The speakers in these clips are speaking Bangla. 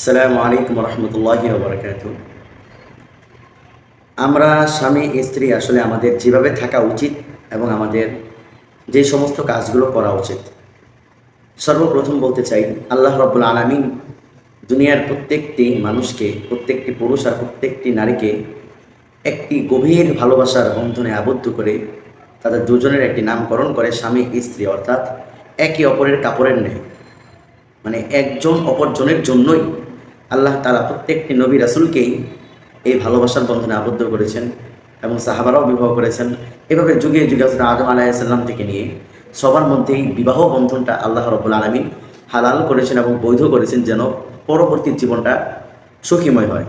আসসালামু আলাইকুম রহমতুল্লাহি ওবরাকাতুহু। আমরা স্বামী স্ত্রী আসলে আমাদের যেভাবে থাকা উচিত এবং আমাদের যে সমস্ত কাজগুলো করা উচিত, সর্বপ্রথম বলতে চাই আল্লাহ রাব্বুল আলামিন দুনিয়ার প্রত্যেকটি মানুষকে, প্রত্যেকটি পুরুষ আর প্রত্যেকটি নারীকে একটি গভীর ভালোবাসার বন্ধনে আবদ্ধ করে তাদের দুজনের একটি নামকরণ করে স্বামী স্ত্রী, অর্থাৎ একে অপরের কাপড়ের ন্যায়। মানে একজন অপরজনের জন্যই আল্লাহ তাআলা প্রত্যেকটি নবী রাসূলকেই এই ভালোবাসার বন্ধনে আবদ্ধ করেছেন এবং সাহাবারাও বিবাহ করেছেন। এভাবে যুগে যুগে হযরত আদম আলাইহিস সালাম থেকে নিয়ে সবার মধ্যেই বিবাহ বন্ধনটা আল্লাহ রাব্বুল আলামিন হালাল করেছেন এবং বৈধ করেছেন, যেন পরবর্তী জীবনটা সুখীময় হয়।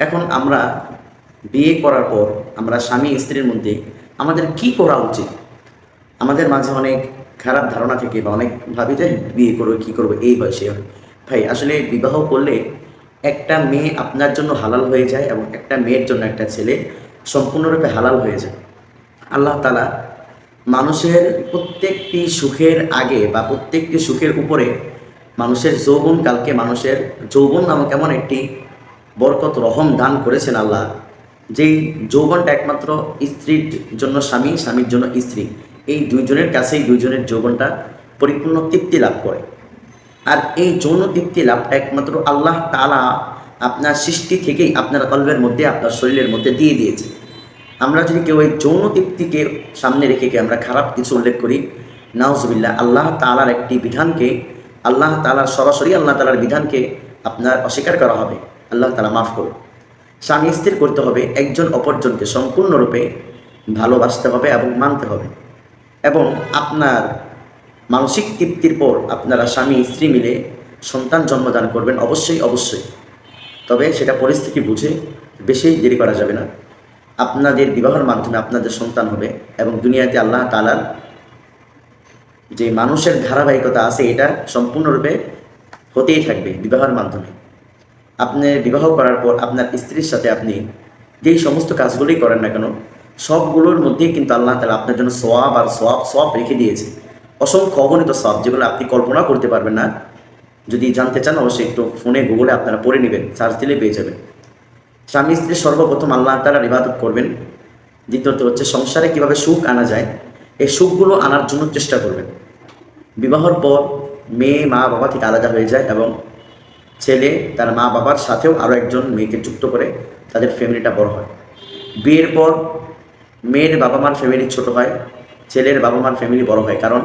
এখন আমরা বিয়ে করার পর আমরা স্বামী স্ত্রীর মধ্যে আমাদের কি করা উচিত? আমাদের মাঝে অনেক খারাপ ধারণা থেকে বা অনেক ভাবি যে বিয়ে করবো, কী করবো, এই হয় সে হয়। ভাই, আসলে বিবাহ করলে একটা মেয়ে আপনার জন্য হালাল হয়ে যায় এবং একটা মেয়ের জন্য একটা ছেলে সম্পূর্ণরূপে হালাল হয়ে যায়। আল্লাহ তাআলা মানুষের প্রত্যেকটি সুখের আগে বা প্রত্যেকটি সুখের উপরে মানুষের যৌবনকালকে, মানুষের যৌবন নামক এমন একটি বরকত রহম দান করেছেন আল্লাহ, যেই যৌবনটা একমাত্র স্ত্রীর জন্য স্বামী, স্বামীর জন্য স্ত্রী, এই দুইজনের কাছেই দুইজনের যৌবনটা পরিপূর্ণ তৃপ্তি লাভ করে। আর এই যৌন তৃপ্তি লাভটা একমাত্র আল্লাহ তাআলা আপনার সৃষ্টি থেকেই আপনার কলবের মধ্যে, আপনার শরীরের মধ্যে দিয়ে দিয়েছে। আমরা যদি কেউ এই যৌন তৃপ্তিকে সামনে রেখে আমরা খারাপ কিছু উল্লেখ করি, নাউজুবিল্লাহ, আল্লাহ তাআলার একটি বিধানকে, আল্লাহ তাআলার সরাসরি আল্লাহ তাআলার বিধানকে আপনার অস্বীকার করা হবে। আল্লাহ তাআলা মাফ করুন। স্বামী স্ত্রীর করতে হবে একজন অপরজনকে সম্পূর্ণরূপে ভালোবাসতে হবে এবং মানতে হবে। এবং আপনার মানসিক তৃপ্তির পর আপনারা স্বামী স্ত্রী মিলে সন্তান জন্মদান করবেন, অবশ্যই অবশ্যই। তবে সেটা পরিস্থিতি বুঝে, বেশি দেরি করা যাবে না। আপনাদের বিবাহের মাধ্যমে আপনাদের সন্তান হবে এবং দুনিয়াতে আল্লাহ তাআলার যে মানুষের ধারাবাহিকতা আছে, এটা সম্পূর্ণরূপে হতেই থাকবে বিবাহের মাধ্যমে। আপনি বিবাহ করার পর আপনার স্ত্রীর সাথে আপনি যেই সমস্ত কাজগুলোই করেন না কেন, সবগুলোর মধ্যেই কিন্তু আল্লাহ তাআলা আপনার জন্য সওয়াব আর সওয়াব রেখে দিয়েছে। অসংখ্য অগণিত সওয়াব, যেগুলো আপনি কল্পনা করতে পারবেন না। যদি জানতে চান অবশ্যই একটু ফোনে গুগলে আপনারা পড়ে নেবেন, সার্চ দিলে পেয়ে যাবেন। স্বামী স্ত্রী সর্বপ্রথম আল্লাহ তাআলার ইবাদত করবেন। দ্বিতীয়ত হচ্ছে সংসারে কিভাবে সুখ আনা যায়, এই সুখগুলো আনার জন্য চেষ্টা করবেন। বিবাহর পর মেয়ে মা বাবা থেকে আলাদা হয়ে যায় এবং ছেলে তার মা বাবার সাথেও আরও একজন মেয়েকে যুক্ত করে তাদের ফ্যামিলিটা বড় হয়। বিয়ের পর মেয়ের বাবা মার ফ্যামিলি ছোট হয়, ছেলের বাবা মার ফ্যামিলি বড় হয়। কারণ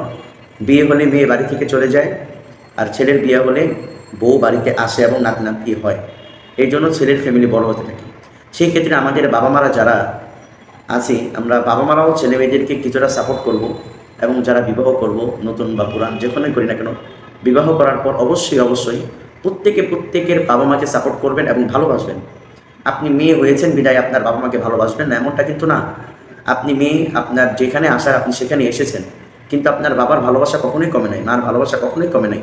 বিয়ে হলে মেয়ে বাড়ি থেকে চলে যায়, আর ছেলের বিয়ে হলে বউ বাড়িতে আসে এবং নাতি নাতি হয়। এই জন্য ছেলের ফ্যামিলি বড় হতে থাকে। সেই ক্ষেত্রে আমাদের বাবা মারা যারা আছি, আমরা বাবা মারাও ছেলে মেয়েদেরকে কিছুটা সাপোর্ট করব। এবং যারা বিবাহ করব, নতুন বা পুরান যেখানেই করি না কেন, বিবাহ করার পর অবশ্যই অবশ্যই প্রত্যেকের বাবা মাকে সাপোর্ট করবেন এবং ভালোবাসবেন। আপনি মেয়ে হয়েছেন বিদায় আপনার বাবা মাকে ভালোবাসবেন না, এমনটা কিন্তু না। আপনি মেয়ে, আপনার যেখানে আসার আপনি সেখানে এসেছেন, কিন্তু আপনার বাবার ভালোবাসা কখনোই কমে নাই, মার ভালোবাসা কখনোই কমে নাই।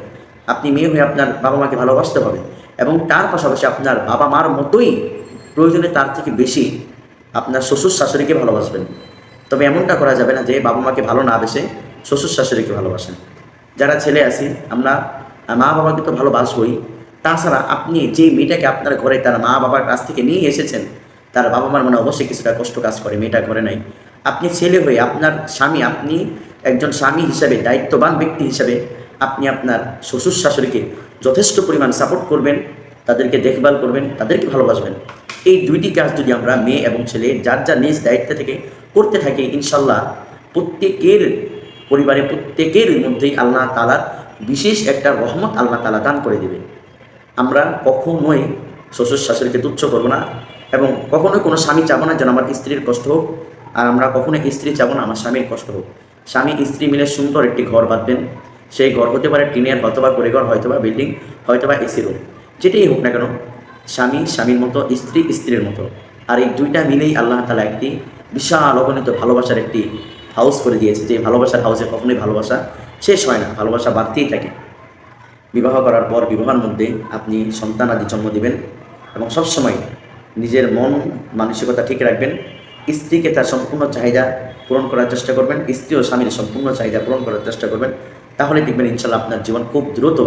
আপনি মেয়ে হয়ে আপনার বাবা মাকে ভালোবাসতে হবে এবং তার পাশাপাশি আপনার বাবা মার মতোই, প্রয়োজনে তার থেকে বেশি আপনার শ্বশুর শাশুড়িকে ভালোবাসবেন। তবে এমনটা করা যাবে না যে বাবা মাকে ভালো না বেসে শ্বশুর শাশুড়িকে ভালোবাসেন। যারা ছেলে আছি আমরা মা বাবাকে তো ভালোবাসবই, তাছাড়া আপনি যে মেয়েটাকে আপনার ঘরে তার মা বাবার কাছ থেকে নিয়ে এসেছেন, তার বাবা মার মনে অবশ্যই কিছুটা কষ্ট কাজ করে, মেয়েটা ঘরে নাই। আপনি ছেলে হয়ে আপনার স্বামী, আপনি একজন স্বামী হিসাবে, দায়িত্ববান ব্যক্তি হিসাবে আপনি আপনার শ্বশুর শাশুড়িকে যথেষ্ট পরিমাণ সাপোর্ট করবেন, তাদেরকে দেখভাল করবেন, তাদেরকে ভালোবাসবেন। এই দুইটি কাজ যদি আমরা মেয়ে এবং ছেলে যার যার নিজ দায়িত্ব থেকে করতে থাকি, ইনশাল্লাহ প্রত্যেকের পরিবারে, প্রত্যেকের মধ্যেই আল্লাহ তাআলার বিশেষ একটা রহমত আল্লাহ তাআলা দান করে দেবে। আমরা কখনোই শ্বশুর শাশুড়িকে তুচ্ছ করবো না এবং কখনোই কোনো স্বামী চাবো না যেন আমার স্ত্রীর কষ্ট হোক, আর আমরা কখনোই স্ত্রী চাবো না আমার স্বামীর কষ্ট হোক। স্বামী স্ত্রী মিলে সুন্দর একটি ঘর বাঁধবেন। সেই ঘর হতে পারে টিনের, হয়তোবা কুড়েঘর, হয়তোবা বিল্ডিং, হয়তোবা এসি রুম, যেটাই হোক না কেন, স্বামী স্বামীর মতো, স্ত্রী স্ত্রীর মতো। আর এই দুইটা মিলেই আল্লাহ তাআলা একটি বিশাল অগণিত ভালোবাসার একটি হাউস করে দিয়েছে, যে ভালোবাসার হাউসে কখনোই ভালোবাসা শেষ হয় না, ভালোবাসা বাড়তেই থাকে। বিবাহ করার পর বিবাহের মধ্যে আপনি সন্তান আদি জন্ম দিবেন এবং সবসময় নিজের মন মানসিকতা ঠিক রাখবেন। স্ত্রীকে তার সম্পূর্ণ চাহিদা পূরণ করার চেষ্টা করবেন, স্ত্রী ও স্বামীর সম্পূর্ণ চাহিদা পূরণ করার চেষ্টা করবেন। তাহলে দেখবেন ইনশাল্লাহ আপনার জীবন খুব দ্রুত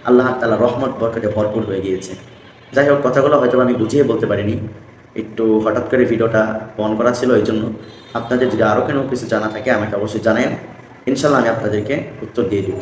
আল্লাহ তাআলা রহমত বরকতে ভরপুর হয়ে গিয়েছে। যাই হোক, কথাগুলো হয়তো আমি বুঝিয়ে বলতে পারিনি, একটু হঠাৎ করে ভিডিওটা অন করা ছিল, এই জন্য। আপনাদের যদি আরও কোনো কিছু জানা থাকে আমাকে অবশ্যই জানান, ইনশাল্লাহ আমি আপনাদেরকে উত্তর দিয়ে দেব।